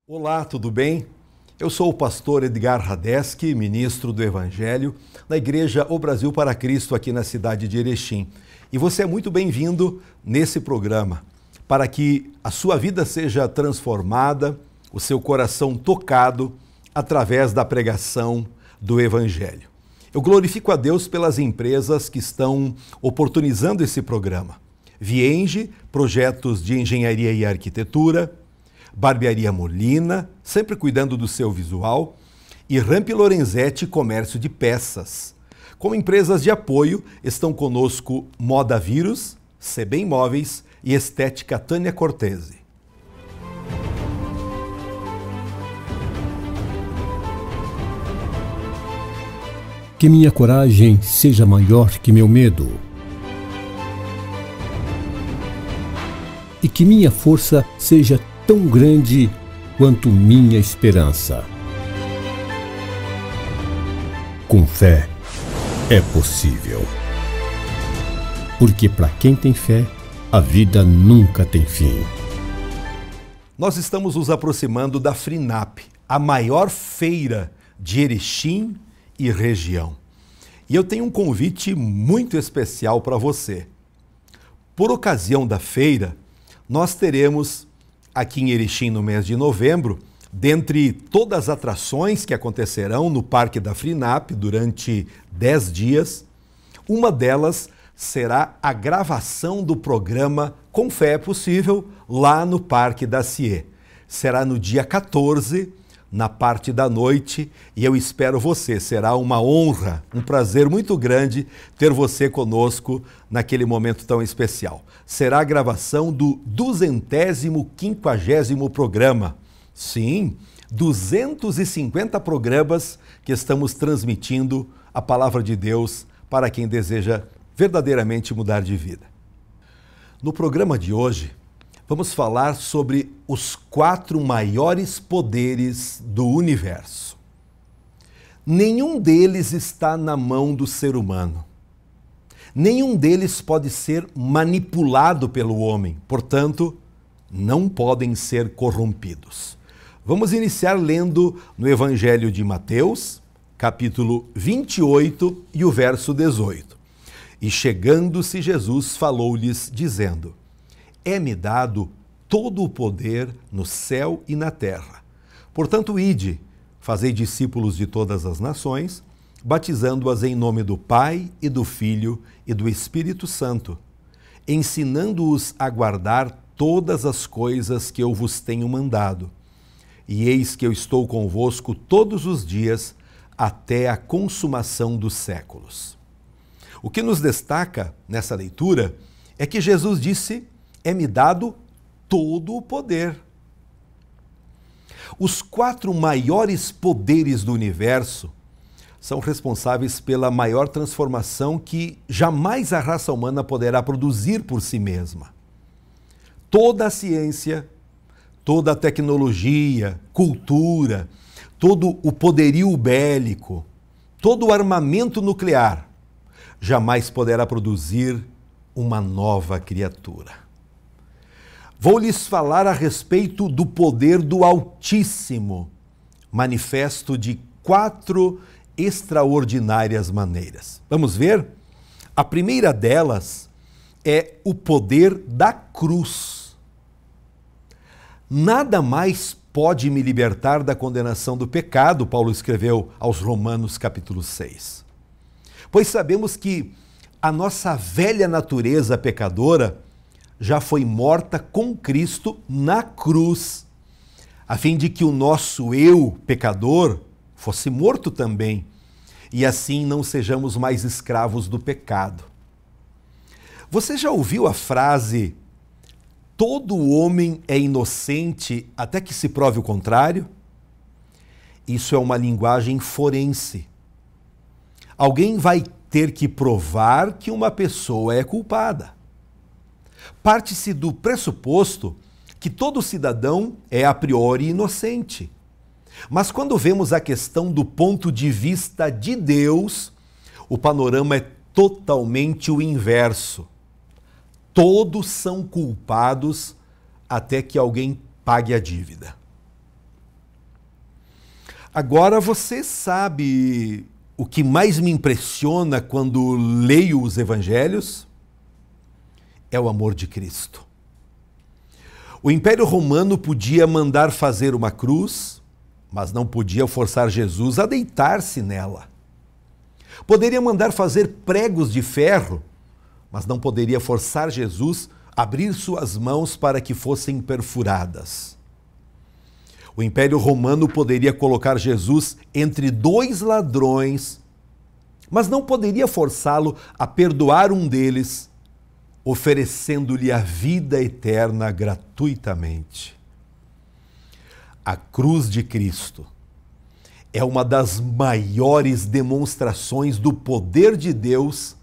Olá, tudo bem? Eu sou o pastor Edgar Radeski, ministro do Evangelho, na Igreja O Brasil para Cristo, aqui na cidade de Erechim. E você é muito bem-vindo nesse programa, para que a sua vida seja transformada, o seu coração tocado, através da pregação do Evangelho. Eu glorifico a Deus pelas empresas que estão oportunizando esse programa. Vienge, projetos de engenharia e arquitetura, Barbearia Molina, sempre cuidando do seu visual, e Ramp Lorenzetti, comércio de peças. Como empresas de apoio, estão conosco Moda Vírus, CB Imóveis e Estética Tânia Cortese. Que minha coragem seja maior que meu medo. E que minha força seja tão grande quanto minha esperança. Com fé é possível. Porque para quem tem fé, a vida nunca tem fim. Nós estamos nos aproximando da FRINAP, a maior feira de Erechim e região. E eu tenho um convite muito especial para você. Por ocasião da feira, nós teremos aqui em Erechim no mês de novembro, dentre todas as atrações que acontecerão no Parque da FRINAP durante 10 dias, uma delas será a gravação do programa Com Fé é Possível, lá no Parque da CIE. Será no dia 14, na parte da noite, e eu espero você. Será uma honra, um prazer muito grande ter você conosco naquele momento tão especial. Será a gravação do 250º programa. Sim, 250 programas que estamos transmitindo a palavra de Deus para quem deseja verdadeiramente mudar de vida. No programa de hoje, vamos falar sobre os 4 maiores poderes do universo. Nenhum deles está na mão do ser humano. Nenhum deles pode ser manipulado pelo homem, portanto, não podem ser corrompidos. Vamos iniciar lendo no Evangelho de Mateus, capítulo 28 e o verso 18. E chegando-se Jesus, falou-lhes, dizendo: É-me dado todo o poder no céu e na terra. Portanto, ide, fazei discípulos de todas as nações, batizando-as em nome do Pai e do Filho e do Espírito Santo, ensinando-os a guardar todas as coisas que eu vos tenho mandado. E eis que eu estou convosco todos os dias, até a consumação dos séculos. O que nos destaca nessa leitura é que Jesus disse: é-me dado todo o poder. Os 4 maiores poderes do universo são responsáveis pela maior transformação que jamais a raça humana poderá produzir por si mesma. Toda a ciência, toda a tecnologia, cultura, todo o poderio bélico, todo o armamento nuclear jamais poderá produzir uma nova criatura. Vou lhes falar a respeito do poder do Altíssimo, manifesto de 4 extraordinárias maneiras. Vamos ver? A primeira delas é o poder da cruz. Nada mais pode me libertar da condenação do pecado, Paulo escreveu aos Romanos capítulo 6. Pois sabemos que a nossa velha natureza pecadora já foi morta com Cristo na cruz, a fim de que o nosso eu pecador fosse morto também, e assim não sejamos mais escravos do pecado. Você já ouviu a frase: todo homem é inocente até que se prove o contrário? Isso é uma linguagem forense. Alguém vai ter que provar que uma pessoa é culpada. Parte-se do pressuposto que todo cidadão é a priori inocente. Mas quando vemos a questão do ponto de vista de Deus, o panorama é totalmente o inverso. Todos são culpados até que alguém pague a dívida. Agora você sabe o que mais me impressiona quando leio os evangelhos? É o amor de Cristo. O Império Romano podia mandar fazer uma cruz, mas não podia forçar Jesus a deitar-se nela. Poderia mandar fazer pregos de ferro, mas não poderia forçar Jesus a abrir suas mãos para que fossem perfuradas. O Império Romano poderia colocar Jesus entre dois ladrões, mas não poderia forçá-lo a perdoar um deles, oferecendo-lhe a vida eterna gratuitamente. A cruz de Cristo é uma das maiores demonstrações do poder de Deus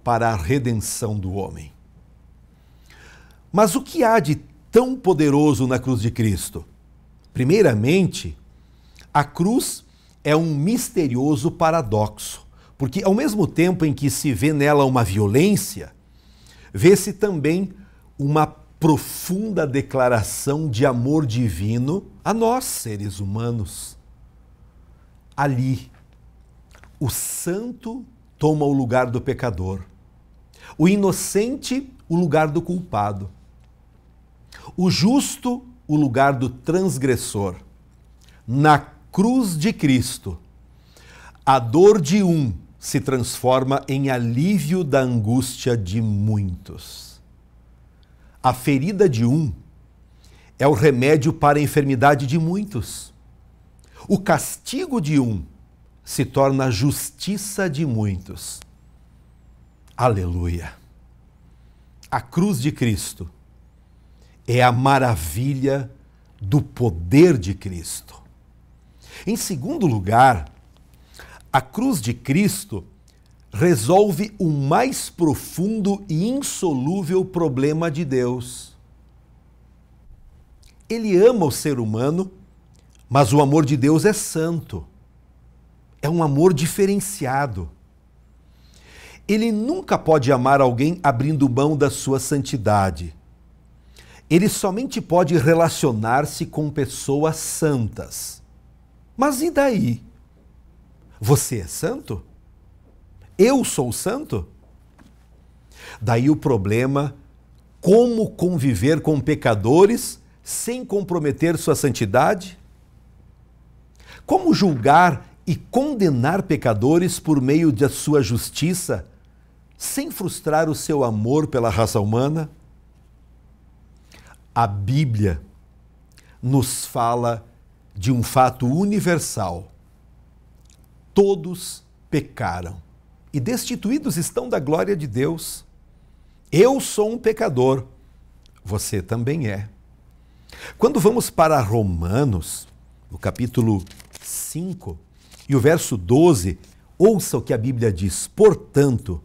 para a redenção do homem. Mas o que há de tão poderoso na cruz de Cristo? Primeiramente, a cruz é um misterioso paradoxo, porque ao mesmo tempo em que se vê nela uma violência, vê-se também uma profunda declaração de amor divino a nós, seres humanos. Ali, o santo toma o lugar do pecador, o inocente o lugar do culpado, o justo o lugar do transgressor. Na cruz de Cristo, a dor de um se transforma em alívio da angústia de muitos. A ferida de um é o remédio para a enfermidade de muitos. O castigo de um se torna a justiça de muitos. Aleluia! A cruz de Cristo é a maravilha do poder de Cristo. Em segundo lugar, a cruz de Cristo resolve o mais profundo e insolúvel problema de Deus. Ele ama o ser humano, mas o amor de Deus é santo. É um amor diferenciado. Ele nunca pode amar alguém abrindo mão da sua santidade. Ele somente pode relacionar-se com pessoas santas. Mas e daí? Você é santo? Eu sou santo? Daí o problema, como conviver com pecadores sem comprometer sua santidade? Como julgar e condenar pecadores por meio da sua justiça, sem frustrar o seu amor pela raça humana? A Bíblia nos fala de um fato universal. Todos pecaram e destituídos estão da glória de Deus. Eu sou um pecador, você também é. Quando vamos para Romanos, no capítulo 5 e o verso 12, ouça o que a Bíblia diz: portanto,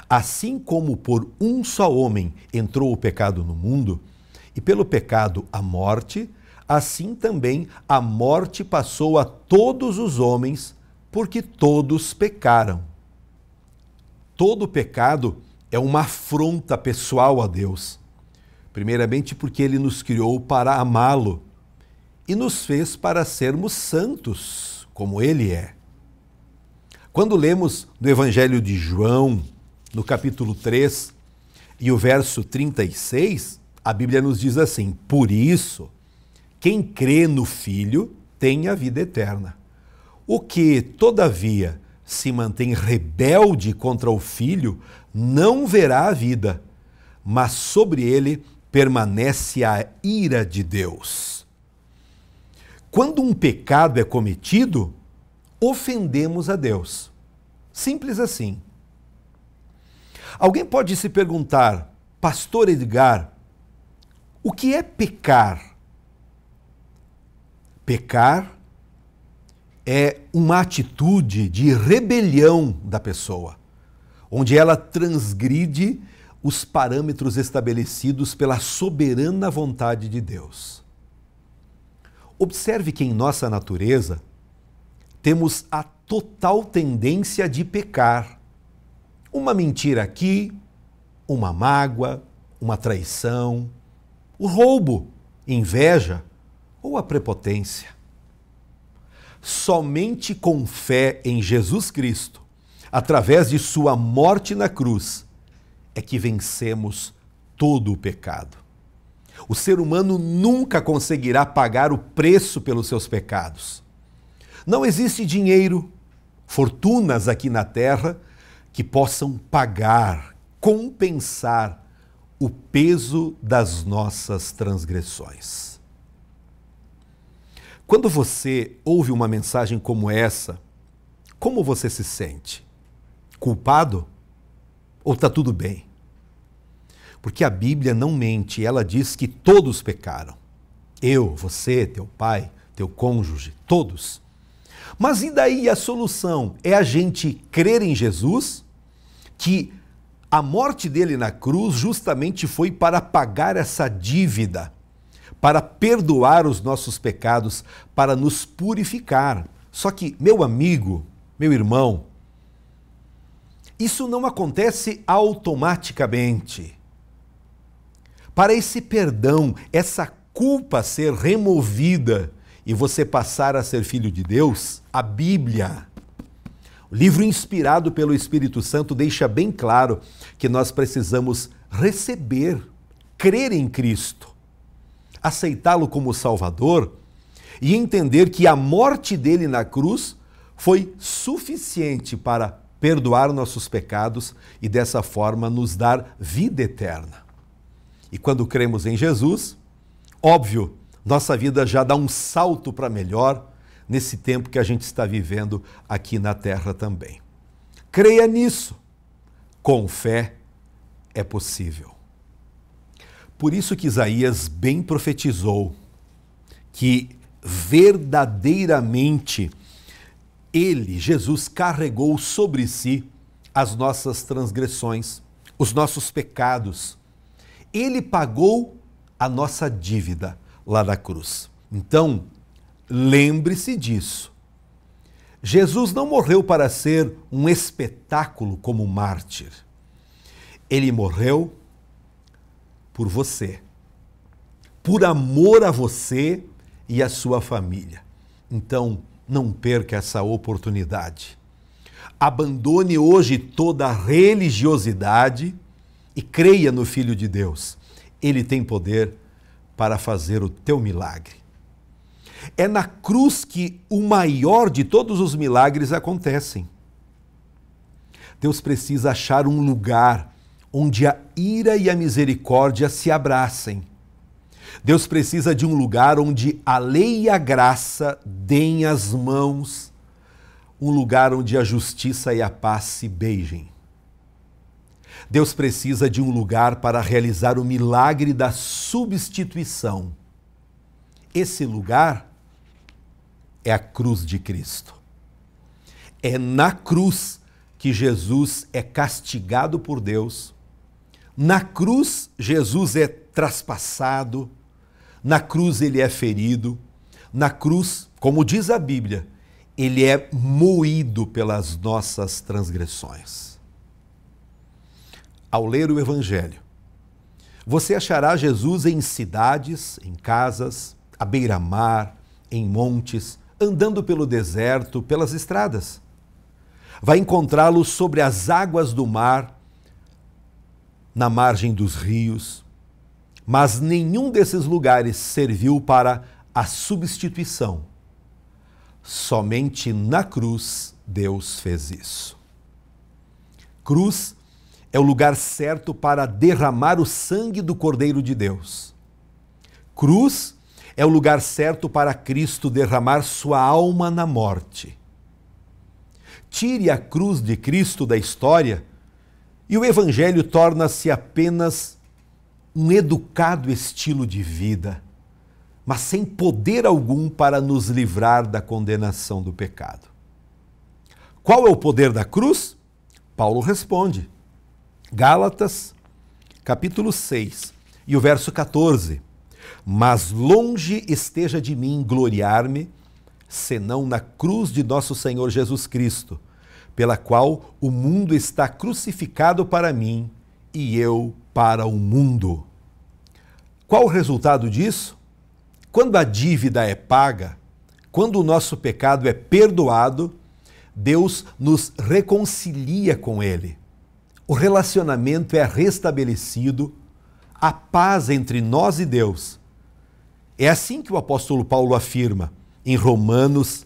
assim como por um só homem entrou o pecado no mundo, e pelo pecado a morte, assim também a morte passou a todos os homens, porque todos pecaram. Todo pecado é uma afronta pessoal a Deus. Primeiramente porque Ele nos criou para amá-lo e nos fez para sermos santos, como Ele é. Quando lemos no Evangelho de João, no capítulo 3 e o verso 36, a Bíblia nos diz assim: por isso, quem crê no Filho tem a vida eterna. O que, todavia, se mantém rebelde contra o Filho, não verá a vida, mas sobre ele permanece a ira de Deus. Quando um pecado é cometido, ofendemos a Deus. Simples assim. Alguém pode se perguntar: Pastor Edgar, o que é pecar? Pecar é uma atitude de rebelião da pessoa, onde ela transgride os parâmetros estabelecidos pela soberana vontade de Deus. Observe que em nossa natureza temos a total tendência de pecar. Uma mentira aqui, uma mágoa, uma traição, o roubo, inveja ou a prepotência. somente com fé em Jesus Cristo, através de sua morte na cruz, é que vencemos todo o pecado. O ser humano nunca conseguirá pagar o preço pelos seus pecados. Não existe dinheiro, fortunas aqui na terra que possam pagar, compensar o peso das nossas transgressões. Quando você ouve uma mensagem como essa, como você se sente? Culpado? Ou está tudo bem? Porque a Bíblia não mente, ela diz que todos pecaram. Eu, você, teu pai, teu cônjuge, todos. Mas e daí a solução? É a gente crer em Jesus, que a morte dele na cruz justamente foi para pagar essa dívida, para perdoar os nossos pecados, para nos purificar. Só que, meu amigo, meu irmão, isso não acontece automaticamente. Para esse perdão, essa culpa ser removida e você passar a ser filho de Deus, a Bíblia, o livro inspirado pelo Espírito Santo, deixa bem claro que nós precisamos receber, crer em Cristo, aceitá-lo como Salvador e entender que a morte dele na cruz foi suficiente para perdoar nossos pecados e dessa forma nos dar vida eterna. E quando cremos em Jesus, óbvio, nossa vida já dá um salto para melhor nesse tempo que a gente está vivendo aqui na terra também. Creia nisso. Com fé é possível. Por isso que Isaías bem profetizou que verdadeiramente ele, Jesus, carregou sobre si as nossas transgressões, os nossos pecados. Ele pagou a nossa dívida lá na cruz. Então, lembre-se disso. Jesus não morreu para ser um espetáculo como mártir. Ele morreu por você, por amor a você e a sua família. Então, não perca essa oportunidade. Abandone hoje toda a religiosidade e creia no Filho de Deus. Ele tem poder para fazer o teu milagre. É na cruz que o maior de todos os milagres acontecem. Deus precisa achar um lugar onde a ira e a misericórdia se abracem. Deus precisa de um lugar onde a lei e a graça deem as mãos, um lugar onde a justiça e a paz se beijem. Deus precisa de um lugar para realizar o milagre da substituição. Esse lugar é a cruz de Cristo. É na cruz que Jesus é castigado por Deus. Na cruz, Jesus é traspassado. Na cruz, ele é ferido. Na cruz, como diz a Bíblia, ele é moído pelas nossas transgressões. Ao ler o Evangelho, você achará Jesus em cidades, em casas, à beira-mar, em montes, andando pelo deserto, pelas estradas. Vai encontrá-lo sobre as águas do mar, na margem dos rios, mas nenhum desses lugares serviu para a substituição. Somente na cruz Deus fez isso. Cruz é o lugar certo para derramar o sangue do Cordeiro de Deus. Cruz é o lugar certo para Cristo derramar sua alma na morte. Tire a cruz de Cristo da história e o Evangelho torna-se apenas um educado estilo de vida, mas sem poder algum para nos livrar da condenação do pecado. Qual é o poder da cruz? Paulo responde. Gálatas, capítulo 6, e o verso 14. Mas longe esteja de mim gloriar-me, senão na cruz de nosso Senhor Jesus Cristo, pela qual o mundo está crucificado para mim e eu para o mundo. Qual o resultado disso? Quando a dívida é paga, quando o nosso pecado é perdoado, Deus nos reconcilia com Ele. O relacionamento é restabelecido, a paz entre nós e Deus. É assim que o apóstolo Paulo afirma em Romanos,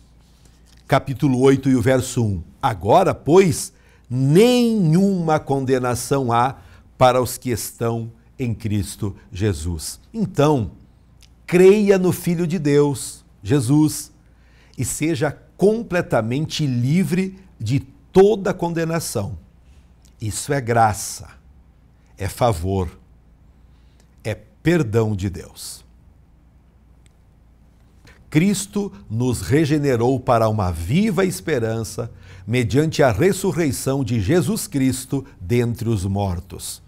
capítulo 8 e o verso 1. Agora, pois, nenhuma condenação há para os que estão em Cristo Jesus. Então, creia no Filho de Deus, Jesus, e seja completamente livre de toda condenação. Isso é graça, é favor, é perdão de Deus. Cristo nos regenerou para uma viva esperança mediante a ressurreição de Jesus Cristo dentre os mortos.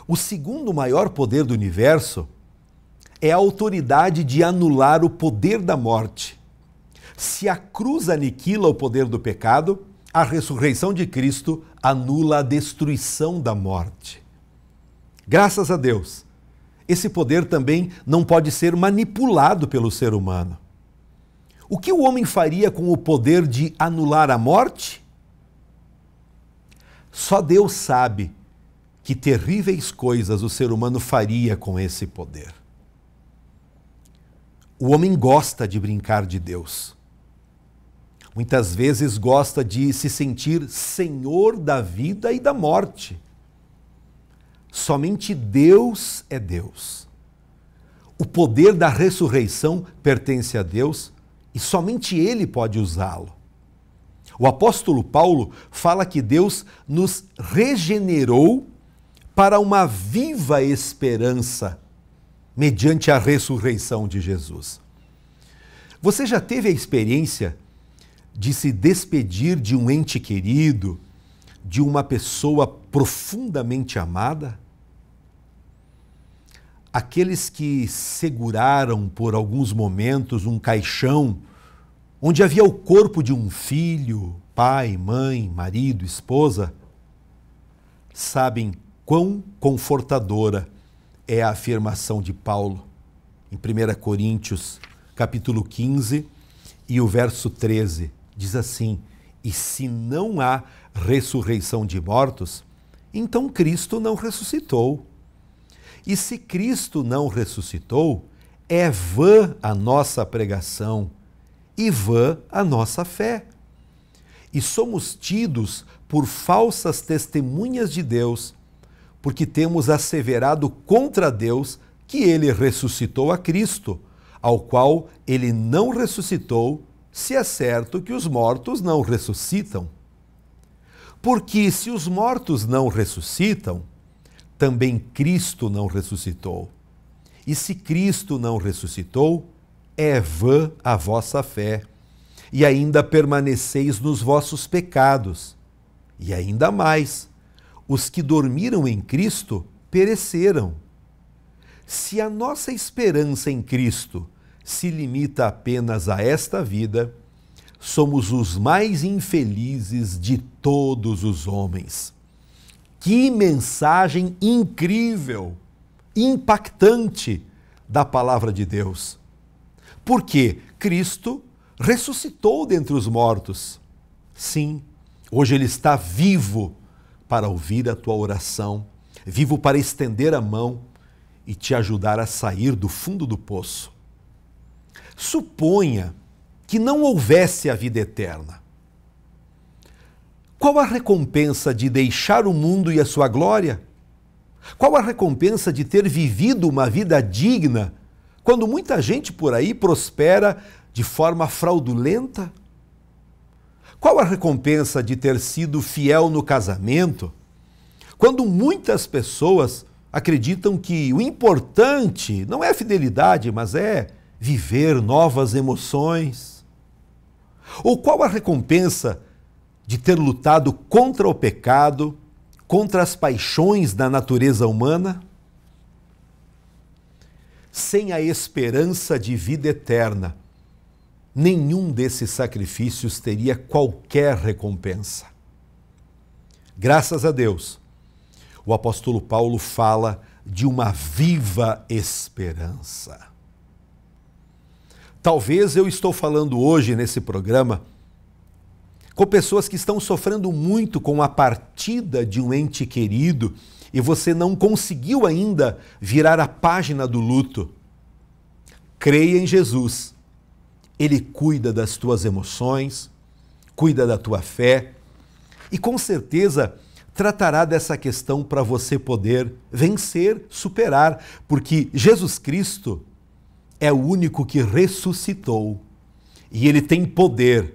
O segundo maior poder do universo é a autoridade de anular o poder da morte. Se a cruz aniquila o poder do pecado, a ressurreição de Cristo anula a destruição da morte. Graças a Deus, esse poder também não pode ser manipulado pelo ser humano. O que o homem faria com o poder de anular a morte? Só Deus sabe que terríveis coisas o ser humano faria com esse poder. O homem gosta de brincar de Deus. Muitas vezes gosta de se sentir senhor da vida e da morte. Somente Deus é Deus. O poder da ressurreição pertence a Deus e somente Ele pode usá-lo. O apóstolo Paulo fala que Deus nos regenerou para uma viva esperança mediante a ressurreição de Jesus. Você já teve a experiência de se despedir de um ente querido, de uma pessoa profundamente amada? Aqueles que seguraram por alguns momentos um caixão onde havia o corpo de um filho, pai, mãe, marido, esposa, sabem quão confortadora é a afirmação de Paulo em 1 Coríntios, capítulo 15 e o verso 13. Diz assim: e se não há ressurreição de mortos, então Cristo não ressuscitou. E se Cristo não ressuscitou, é vã a nossa pregação e vã a nossa fé. E somos tidos por falsas testemunhas de Deus, porque temos asseverado contra Deus que Ele ressuscitou a Cristo, ao qual Ele não ressuscitou, se é certo que os mortos não ressuscitam. Porque se os mortos não ressuscitam, também Cristo não ressuscitou. E se Cristo não ressuscitou, é vã a vossa fé, e ainda permaneceis nos vossos pecados. E ainda mais, os que dormiram em Cristo pereceram. Se a nossa esperança em Cristo se limita apenas a esta vida, somos os mais infelizes de todos os homens. Que mensagem incrível, impactante da palavra de Deus. Porque Cristo ressuscitou dentre os mortos. Sim, hoje Ele está vivo para ouvir a tua oração, vivo para estender a mão e te ajudar a sair do fundo do poço. Suponha que não houvesse a vida eterna. Qual a recompensa de deixar o mundo e a sua glória? Qual a recompensa de ter vivido uma vida digna, quando muita gente por aí prospera de forma fraudulenta? Qual a recompensa de ter sido fiel no casamento, quando muitas pessoas acreditam que o importante não é a fidelidade, mas é viver novas emoções? Ou qual a recompensa de ter lutado contra o pecado, contra as paixões da natureza humana? Sem a esperança de vida eterna, nenhum desses sacrifícios teria qualquer recompensa. Graças a Deus, o apóstolo Paulo fala de uma viva esperança. Talvez eu estou falando hoje nesse programa com pessoas que estão sofrendo muito com a partida de um ente querido e você não conseguiu ainda virar a página do luto. Creia em Jesus. Ele cuida das tuas emoções, cuida da tua fé e com certeza tratará dessa questão para você poder vencer, superar, porque Jesus Cristo é o único que ressuscitou e ele tem poder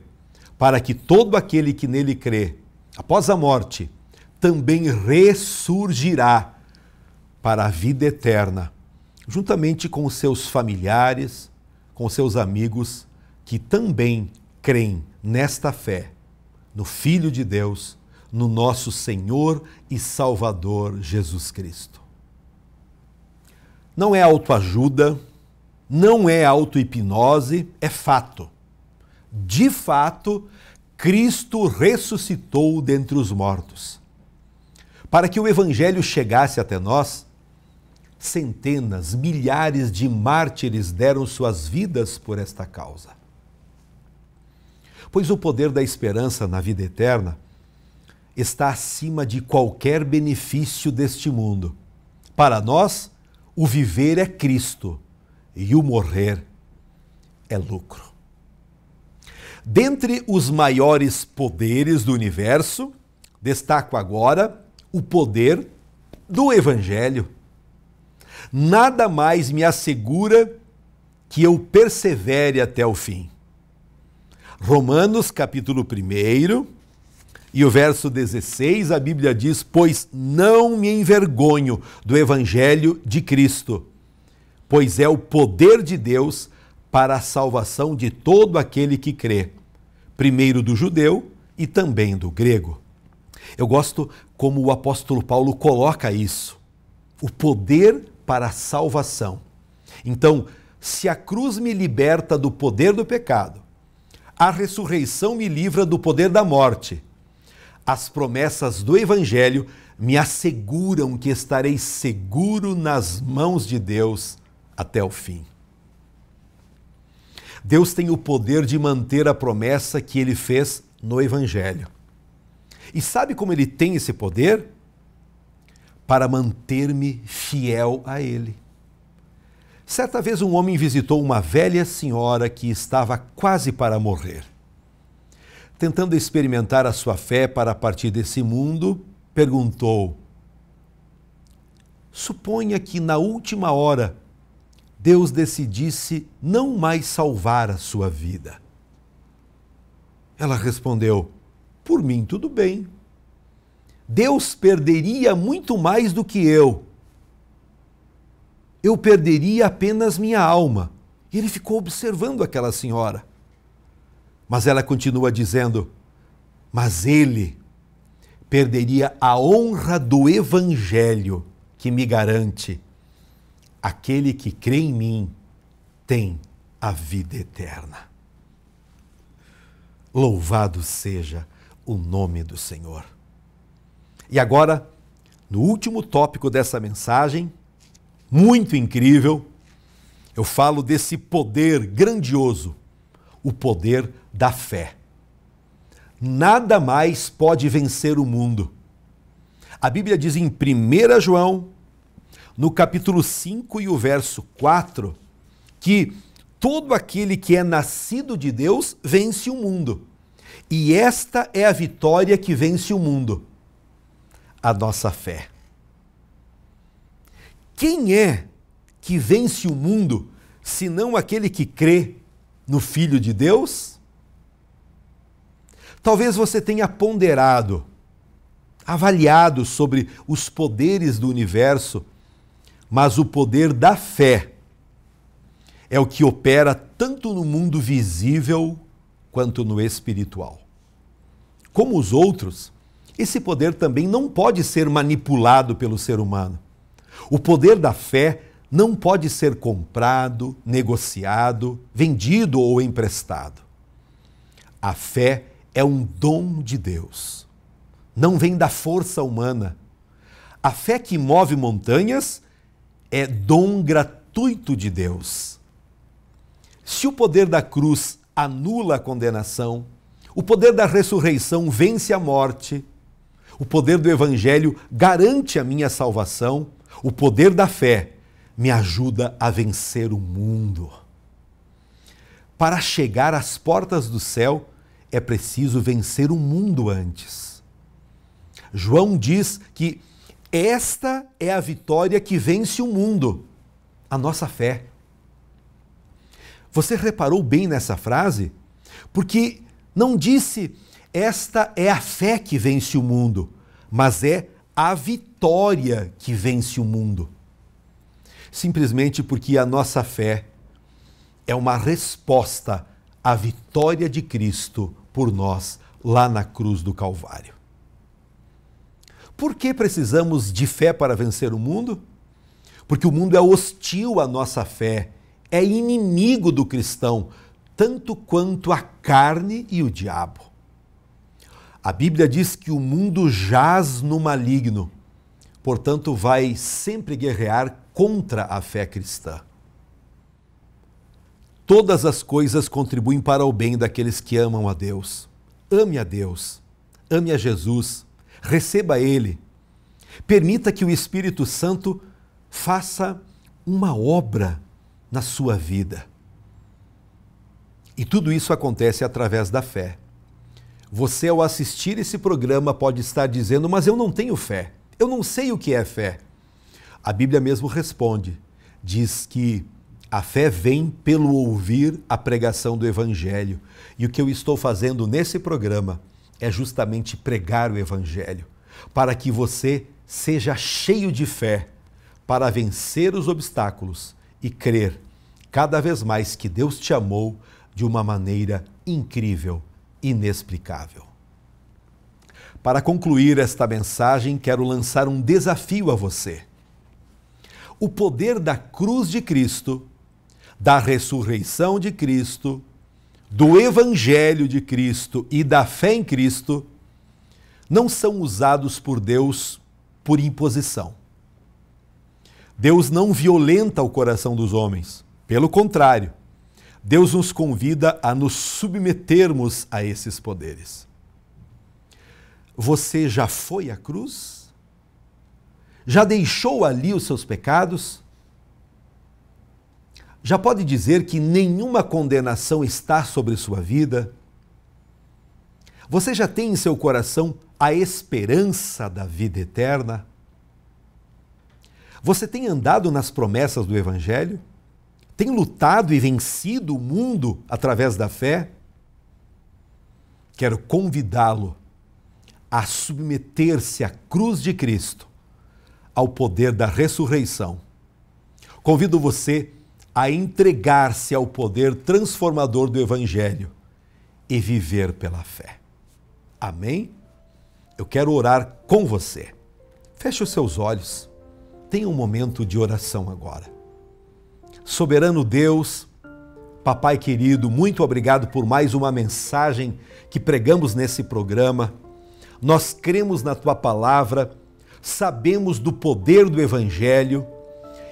para que todo aquele que nele crê, após a morte, também ressurgirá para a vida eterna, juntamente com os seus familiares, com os seus amigos que também creem nesta fé, no Filho de Deus, no nosso Senhor e Salvador Jesus Cristo. Não é autoajuda, não é auto-hipnose, é fato. De fato, Cristo ressuscitou dentre os mortos. Para que o Evangelho chegasse até nós, centenas, milhares de mártires deram suas vidas por esta causa. Pois o poder da esperança na vida eterna está acima de qualquer benefício deste mundo. Para nós, o viver é Cristo e o morrer é lucro. Dentre os maiores poderes do universo, destaco agora o poder do Evangelho. Nada mais me assegura que eu persevere até o fim. Romanos, capítulo 1, e o verso 16, a Bíblia diz: pois não me envergonho do Evangelho de Cristo, pois é o poder de Deus para a salvação de todo aquele que crê, primeiro do judeu e também do grego. Eu gosto como o apóstolo Paulo coloca isso, o poder para a salvação. Então, se a cruz me liberta do poder do pecado, a ressurreição me livra do poder da morte, as promessas do Evangelho me asseguram que estarei seguro nas mãos de Deus até o fim. Deus tem o poder de manter a promessa que Ele fez no Evangelho. E sabe como Ele tem esse poder? Para manter-me fiel a Ele. Certa vez um homem visitou uma velha senhora que estava quase para morrer. Tentando experimentar a sua fé para partir desse mundo, perguntou: suponha que na última hora Deus decidisse não mais salvar a sua vida. Ela respondeu: por mim tudo bem. Deus perderia muito mais do que eu. Eu perderia apenas minha alma. E ele ficou observando aquela senhora. Mas ela continua dizendo: mas ele perderia a honra do Evangelho que me garante: aquele que crê em mim tem a vida eterna. Louvado seja o nome do Senhor. E agora, no último tópico dessa mensagem, muito incrível, eu falo desse poder grandioso, o poder da fé. Nada mais pode vencer o mundo. A Bíblia diz em 1 João, no capítulo 5 e o verso 4, que todo aquele que é nascido de Deus vence o mundo. E esta é a vitória que vence o mundo: a nossa fé. Quem é que vence o mundo, senão aquele que crê no Filho de Deus? Talvez você tenha ponderado, avaliado sobre os poderes do universo, mas o poder da fé é o que opera tanto no mundo visível quanto no espiritual. Como os outros, esse poder também não pode ser manipulado pelo ser humano. O poder da fé não pode ser comprado, negociado, vendido ou emprestado. A fé é um dom de Deus. Não vem da força humana. A fé que move montanhas é dom gratuito de Deus. Se o poder da cruz anula a condenação, o poder da ressurreição vence a morte, o poder do Evangelho garante a minha salvação, o poder da fé me ajuda a vencer o mundo. Para chegar às portas do céu, é preciso vencer o mundo antes. João diz que esta é a vitória que vence o mundo, a nossa fé. Você reparou bem nessa frase? Porque não disse esta é a fé que vence o mundo, mas é a vitória que vence o mundo. Simplesmente porque a nossa fé é uma resposta à vitória de Cristo por nós lá na cruz do Calvário. Por que precisamos de fé para vencer o mundo? Porque o mundo é hostil à nossa fé, é inimigo do cristão, tanto quanto a carne e o diabo. A Bíblia diz que o mundo jaz no maligno, portanto vai sempre guerrear contra a fé cristã. Todas as coisas contribuem para o bem daqueles que amam a Deus. Ame a Deus, ame a Jesus, receba Ele. Permita que o Espírito Santo faça uma obra na sua vida. E tudo isso acontece através da fé. Você, ao assistir esse programa, pode estar dizendo, mas eu não tenho fé, eu não sei o que é fé. A Bíblia mesmo responde, diz que a fé vem pelo ouvir a pregação do Evangelho. E o que eu estou fazendo nesse programa é justamente pregar o Evangelho, para que você seja cheio de fé para vencer os obstáculos e crer cada vez mais que Deus te amou de uma maneira incrível, inexplicável. Para concluir esta mensagem, quero lançar um desafio a você. O poder da cruz de Cristo, da ressurreição de Cristo, do Evangelho de Cristo e da fé em Cristo não são usados por Deus por imposição. Deus não violenta o coração dos homens. Pelo contrário, Deus nos convida a nos submetermos a esses poderes. Você já foi à cruz? Já deixou ali os seus pecados? Já pode dizer que nenhuma condenação está sobre sua vida? Você já tem em seu coração a esperança da vida eterna? Você tem andado nas promessas do Evangelho? Tem lutado e vencido o mundo através da fé? Quero convidá-lo a submeter-se à cruz de Cristo, ao poder da ressurreição. Convido você a entregar-se ao poder transformador do Evangelho e viver pela fé. Amém? Eu quero orar com você. Feche os seus olhos. Tenha um momento de oração agora. Soberano Deus, Papai querido, muito obrigado por mais uma mensagem que pregamos nesse programa. Nós cremos na Tua palavra, sabemos do poder do Evangelho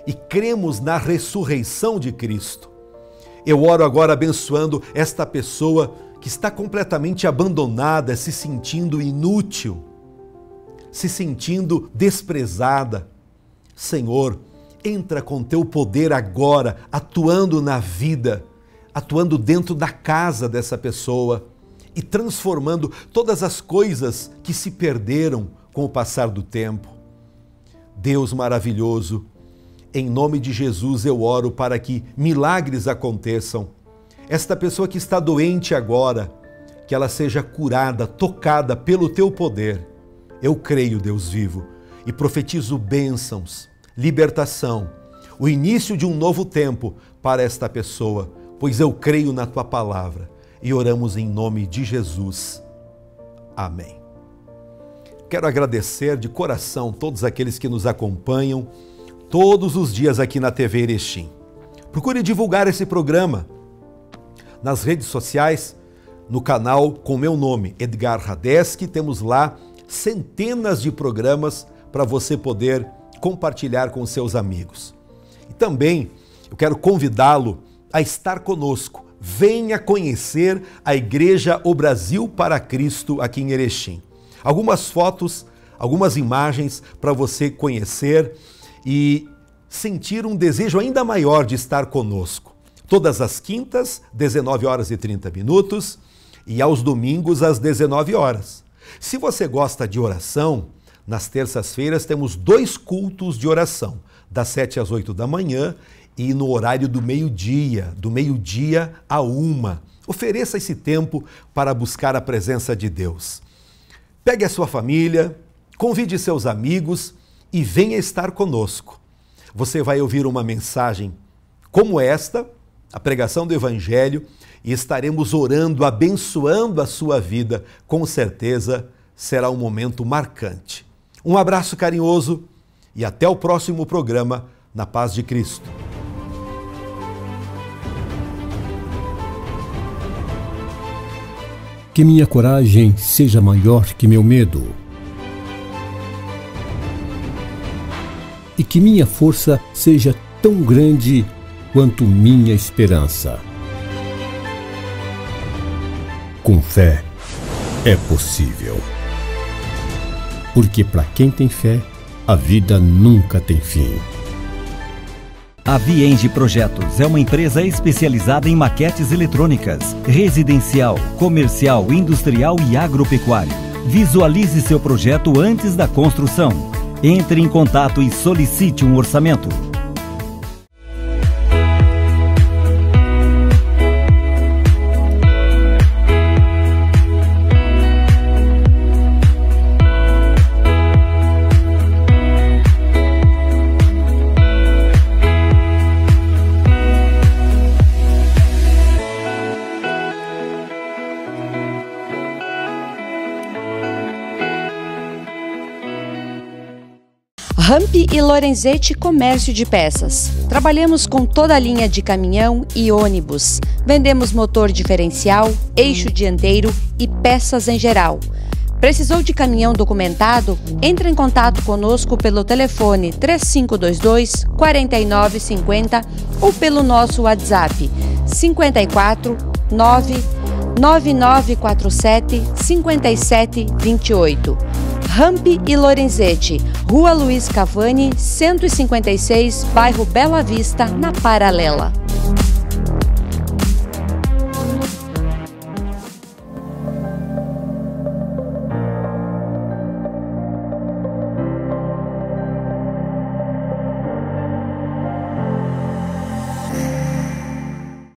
e cremos na ressurreição de Cristo. Eu oro agora abençoando esta pessoa que está completamente abandonada, se sentindo inútil, se sentindo desprezada. Senhor, entra com Teu poder agora, atuando na vida, atuando dentro da casa dessa pessoa e transformando todas as coisas que se perderam com o passar do tempo. Deus maravilhoso, em nome de Jesus eu oro para que milagres aconteçam. Esta pessoa que está doente agora, que ela seja curada, tocada pelo Teu poder. Eu creio, Deus vivo, e profetizo bênçãos, libertação, o início de um novo tempo para esta pessoa, pois eu creio na Tua palavra e oramos em nome de Jesus. Amém. Quero agradecer de coração todos aqueles que nos acompanham todos os dias aqui na TV Erechim. Procure divulgar esse programa nas redes sociais, no canal com meu nome, Edgar Radeski. Temos lá centenas de programas para você poder compartilhar com seus amigos. E também eu quero convidá-lo a estar conosco. Venha conhecer a Igreja O Brasil para Cristo aqui em Erechim. Algumas fotos, algumas imagens para você conhecer e sentir um desejo ainda maior de estar conosco. Todas as quintas, 19h30 e aos domingos às 19h. Se você gosta de oração, nas terças-feiras temos 2 cultos de oração, das 7 às 8 da manhã e no horário do meio-dia à 1. Ofereça esse tempo para buscar a presença de Deus. Pegue a sua família, convide seus amigos e venha estar conosco. Você vai ouvir uma mensagem como esta, a pregação do Evangelho, e estaremos orando, abençoando a sua vida. Com certeza será um momento marcante. Um abraço carinhoso e até o próximo programa, na paz de Cristo. Que minha coragem seja maior que meu medo. E que minha força seja tão grande quanto minha esperança. Com fé é possível. Porque para quem tem fé, a vida nunca tem fim. A Vienge Projetos é uma empresa especializada em maquetes eletrônicas, residencial, comercial, industrial e agropecuário. Visualize seu projeto antes da construção. Entre em contato e solicite um orçamento. Rampi e Lorenzetti Comércio de Peças. Trabalhamos com toda a linha de caminhão e ônibus. Vendemos motor diferencial, eixo dianteiro e peças em geral. Precisou de caminhão documentado? Entre em contato conosco pelo telefone 3522 4950 ou pelo nosso WhatsApp 54 9947 5728. Rampi e Lorenzetti, Rua Luiz Cavani, 156, bairro Bela Vista, na Paralela.